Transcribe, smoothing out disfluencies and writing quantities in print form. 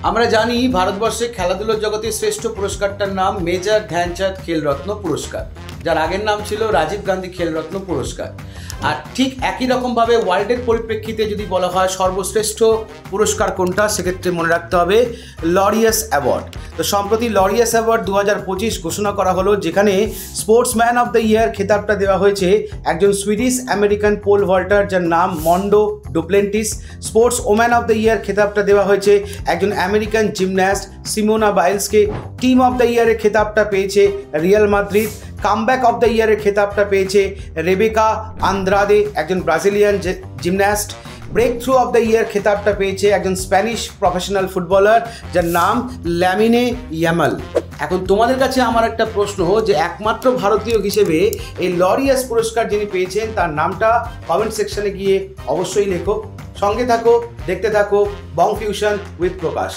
আমরা জানি ভারতবর্ষে খেলাধুলার জগতে শ্রেষ্ঠ পুরস্কারটার নাম মেজর ধ্যানচাঁদ খেলরত্ন পুরস্কার, যার আগের নাম ছিল রাজীব গান্ধী খেলরত্ন পুরস্কার। আর ঠিক একই রকমভাবে ওয়ার্ল্ডের পরিপ্রেক্ষিতে যদি বলা হয় সর্বশ্রেষ্ঠ পুরস্কার কোনটা, সেক্ষেত্রে মনে রাখতে হবে লরিয়াস অ্যাওয়ার্ড। তো সম্প্রতি লরিয়াস অ্যাওয়ার্ড 2025 ঘোষণা করা হলো, যেখানে স্পোর্টসম্যান অফ দ্য ইয়ার খেতাবটা দেওয়া হয়েছে একজন সুইডিশ আমেরিকান পোল ভল্টার, যার নাম Mondo Duplantis. Sportswoman of the year খেতাবটা দেওয়া হয়েছে একজন আমেরিকান জিমন্যাস্ট সিমোনা বাইলসকে। টিম অফ দ্য ইয়ারের খেতাবটা পেয়েছে Real Madrid. Comeback of the ইয়ারের খেতাবটা পেয়েছে রেবেকা আন্দ্রাদে, একজন Brazilian gymnast. Breakthrough of the year খেতাবটা পেয়েছে একজন স্প্যানিশ প্রফেশনাল ফুটবলার, যার নাম ল্যামিনে ইয়ামাল। এখন তোমাদের কাছে আমার একটা প্রশ্ন, যে একমাত্র ভারতীয় হিসেবে এই লরিয়াস পুরস্কার যিনি পেয়েছেন তার নামটা কমেন্ট সেকশনে গিয়ে অবশ্যই লেখো। সঙ্গে থাকো, দেখতে থাকো বং ফিউশন উইথ প্রকাশ।